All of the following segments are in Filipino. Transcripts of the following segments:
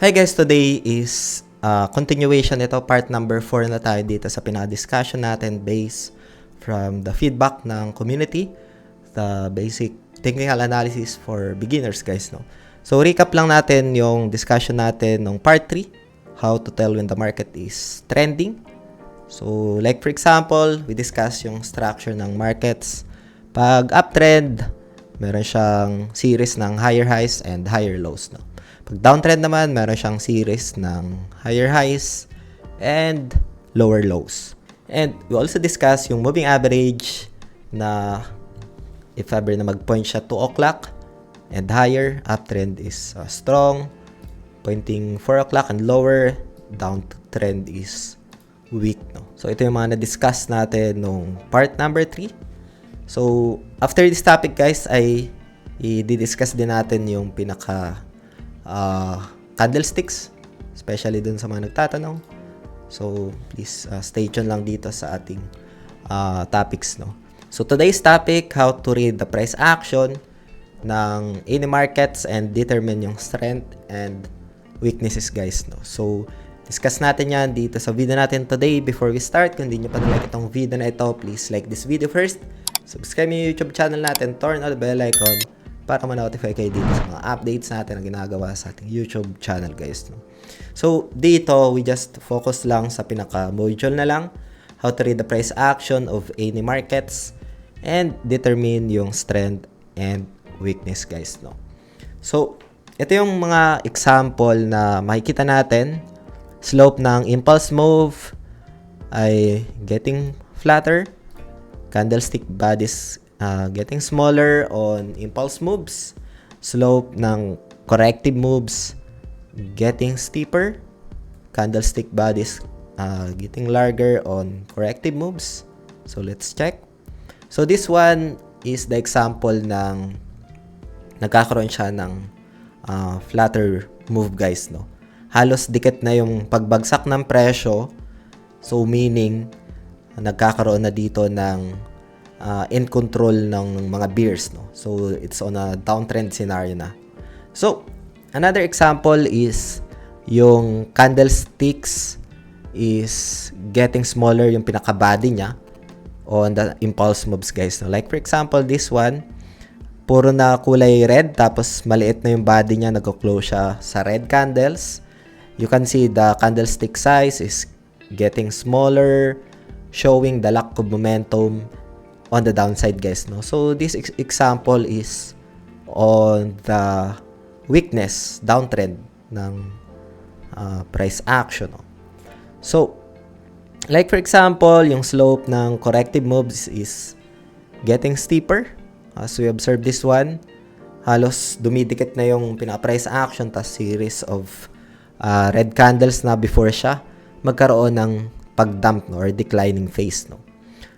Hi guys, today is continuation ito, part number 4 na tayo dito sa pinaka-discussion natin based from the feedback ng community, the basic technical analysis for beginners guys, no? So recap lang natin yung discussion natin ng part 3, how to tell when the market is trending. So like for example, we discuss yung structure ng markets. Pag uptrend, meron siyang series ng higher highs and higher lows, no? Pag downtrend naman, meron siyang series ng higher highs and lower lows. And we also discuss yung moving average na if ever na mag-point siya 2 o'clock and higher, uptrend is strong. Pointing 4 o'clock and lower, downtrend is weak, no? So ito yung mga na-discuss natin nung part number 3. So after this topic guys, ay i-discuss din natin yung pinaka candlesticks, especially dun sa mga nagtatanong. So please stay tuned lang dito sa ating topics, no? So today's topic, how to read the price action ng any markets and determine yung strength and weaknesses guys, no? So discuss natin yan dito sa video natin today. Before we start, kung hindi nyo pa na-like itong video na ito, please like this video first, subscribe yung YouTube channel natin, turn on the bell icon para ma-notify kayo dito sa mga updates natin na ginagawa sa ating YouTube channel guys, no? So dito we just focus lang sa pinaka module na lang, how to read the price action of any markets and determine yung strength and weakness guys, no? So ito yung mga example na makikita natin. Slope ng impulse move ay getting flatter, candlestick bodies getting smaller on impulse moves, slope ng corrective moves getting steeper, candlestick bodies getting larger on corrective moves. So let's check. So this one is the example ng nagkakaroon siya ng flatter move guys, no? Halos dikit na yung pagbagsak ng presyo, so meaning nagkakaroon na dito ng in control ng mga bears, no? So it's on a downtrend scenario na. So another example is yung candlesticks is getting smaller yung pinaka-body niya on the impulse moves guys, no? Like for example this one, puro na kulay red tapos maliit na yung body niya, nagko-close siya sa red candles. You can see the candlestick size is getting smaller, showing the lack of momentum on the downside guys, no? So this example is on the weakness, downtrend ng price action, no? So like for example, yung slope ng corrective moves is getting steeper. As we observe this one, halos dumidikit na yung pinaka-price action tas series of red candles na before siya magkaroon ng pag-dump, no, or declining phase, no?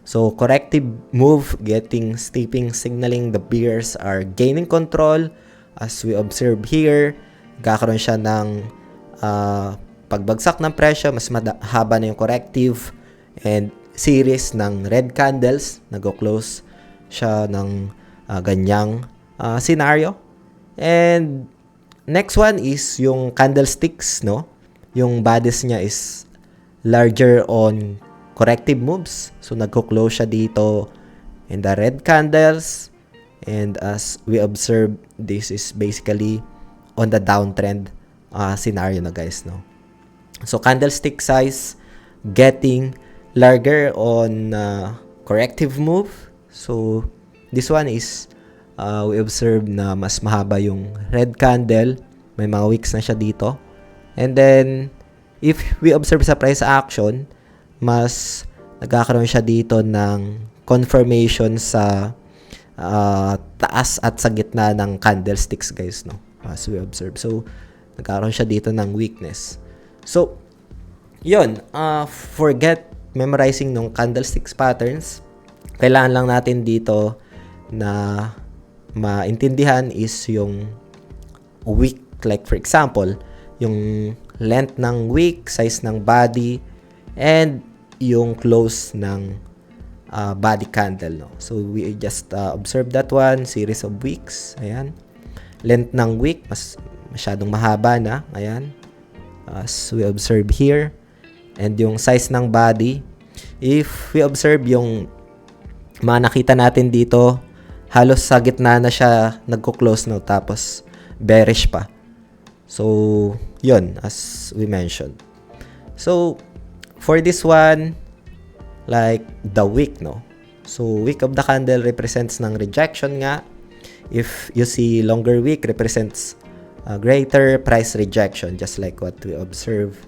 So corrective move getting steeping, signaling the bears are gaining control. As we observe here, kakaroon siya ng pagbagsak ng presyo, mas mahaba na yung corrective and series ng red candles, nag-close siya ng ganyang scenario. And next one is yung candlesticks, no? Yung bodies niya is larger on corrective moves. So nagko-close siya dito in the red candles, and as we observe, this is basically on the downtrend scenario na guys, no? So candlestick size getting larger on corrective move. So this one is we observe na mas mahaba yung red candle, may mga wicks na siya dito. And then if we observe sa price action, mas nagkakaroon siya dito ng confirmation sa taas at sa gitna ng candlesticks guys, no? As we observe. So nagkakaroon siya dito ng weakness. So yun, forget memorizing ng candlesticks patterns. Kailangan lang natin dito na maintindihan is yung wick. Like for example, yung length ng wick, size ng body, and yung close ng body candle, no? So we just observe that one, series of wicks. Ayan. Length ng wick, masyadong mahaba na. Ayan. as we observe here. And yung size ng body, if we observe yung mga nakita natin dito, halos sa gitna na siya nagko-close no, tapos bearish pa. So, yun, as we mentioned. So, for this one, like the wick, no? So, wick of the candle represents ng rejection nga. If you see longer wick, represents greater price rejection, just like what we observe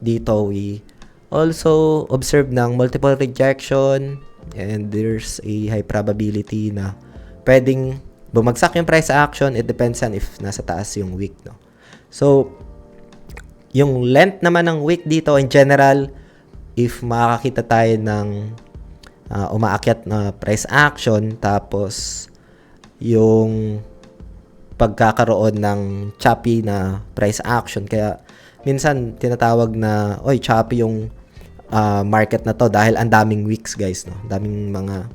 dito. We also observe ng multiple rejection, and there's a high probability na pwedeng bumagsak yung price action. It depends on if nasa taas yung wick, no? So, yung length naman ng wick dito in general, if makakita tayo ng umaakyat na price action, tapos yung pagkakaroon ng choppy na price action, kaya minsan tinatawag na, oy, choppy yung market na to dahil ang daming wicks, guys, no? Daming mga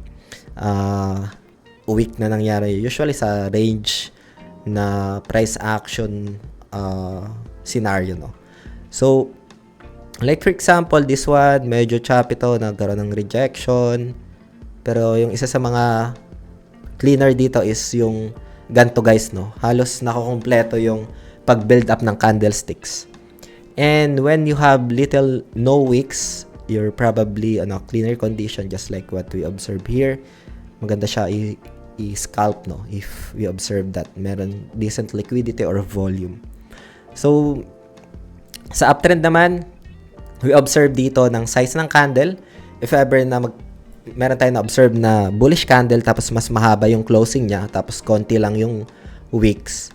wick na nangyari usually sa range na price action scenario, no? So, like for example, this one, medyo choppy to, nagkaroon ng rejection. Pero yung isa sa mga cleaner dito is yung ganto, guys, no? Halos nakukumpleto yung pag-build up ng candlesticks. And when you have no wicks, you're probably on a cleaner condition, just like what we observe here. Maganda siya i-scalp, no? If we observe that meron decent liquidity or volume. So, sa uptrend naman, we observe dito ng size ng candle. If ever na meron tayo na-observe na bullish candle, tapos mas mahaba yung closing niya, tapos konti lang yung wicks.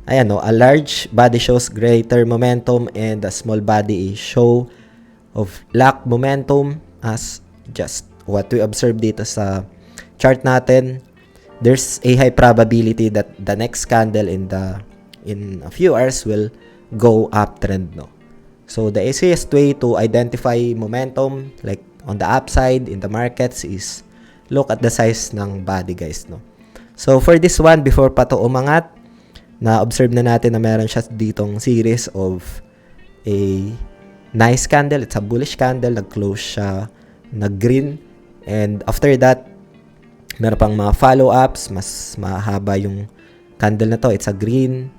Ayan, no? A large body shows greater momentum, and a small body is show of lack momentum, as just what we observe dito sa chart natin. There's a high probability that the next candle in a few hours will go uptrend, no? So the easiest way to identify momentum, like on the upside in the markets, is look at the size ng body, guys, no? So for this one, before pa to umangat, na-observe na natin na meron siya ditong series of a nice candle. It's a bullish candle. Nag-close siya, nag-green. And after that, meron pang mga follow-ups. Mas mahaba yung candle na to. It's a green,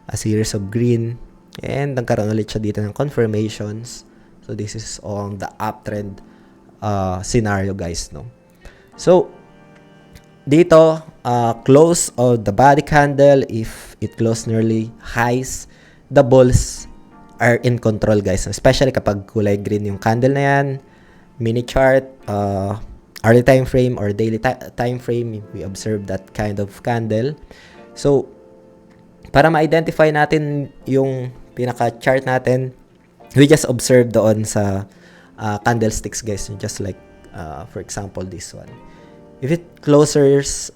a series of green. And nagkaroon ulit siya dito ng confirmations. So this is on the uptrend scenario, guys, no? So, dito, close of the body candle, if it close nearly highs, the bulls are in control, guys. Especially kapag kulay green yung candle na yan. Mini chart, early time frame or daily time frame, we observe that kind of candle. So, para ma-identify natin yung pinaka-chart natin, we just observe doon sa candlesticks, guys. Just like, for example, this one. If it closes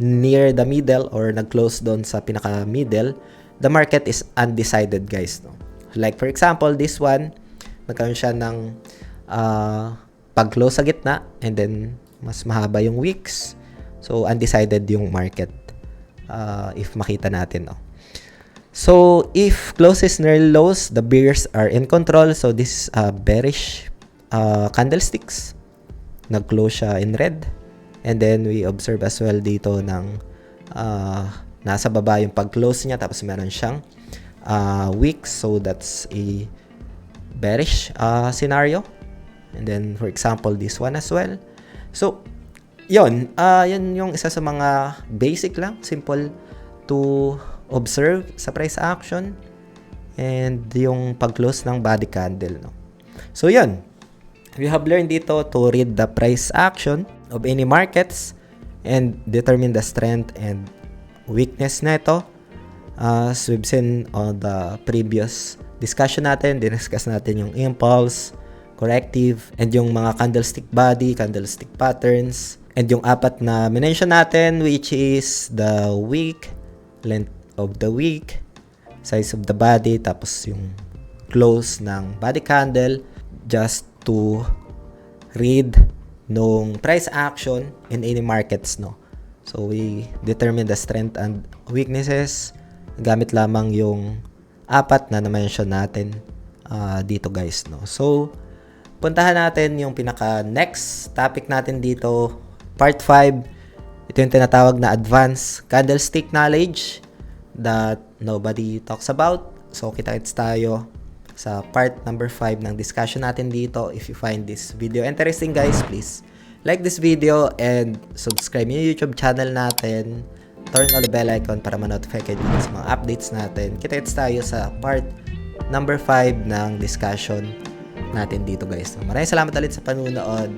near the middle or nag-close doon sa pinaka-middle, the market is undecided, guys, no? Like, for example, this one, nagkaroon siya ng pag-close sa gitna, and then mas mahaba yung wicks. So, undecided yung market if makita natin, no? So, if closes near lows, the bears are in control. So, this is bearish candlesticks. Nag-close siya in red. And then, we observe as well dito ng nasa baba yung pag-close niya. Tapos, meron siyang wicks. So, that's a bearish scenario. And then, for example, this one as well. So, yun yung isa sa mga basic lang, simple to observe sa price action, and yung pag-close ng body candle, no? So, yun. We have learned dito to read the price action of any markets and determine the strength and weakness na ito. As we've seen on the previous discussion natin, diniscuss natin yung impulse, corrective, and yung mga candlestick body, candlestick patterns, and yung apat na mention natin, which is the wick, length of the wick, size of the body, tapos yung close ng body candle, just to read nung price action in any markets, no? So, we determine the strength and weaknesses gamit lamang yung apat na na-mention natin dito guys, no. So, puntahan natin yung pinaka next topic natin dito, part 5. Ito yung tinatawag na advanced candlestick knowledge that nobody talks about. So, kita-kits tayo sa part number 5 ng discussion natin dito. If you find this video interesting guys, please like this video and subscribe yung YouTube channel natin. Turn on the bell icon para ma-notify kayo dito sa mga updates natin. Kita-kits tayo sa part number 5 ng discussion natin dito guys. Maraming salamat ulit sa panunood.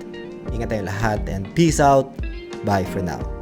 Ingat tayong lahat and peace out. Bye for now.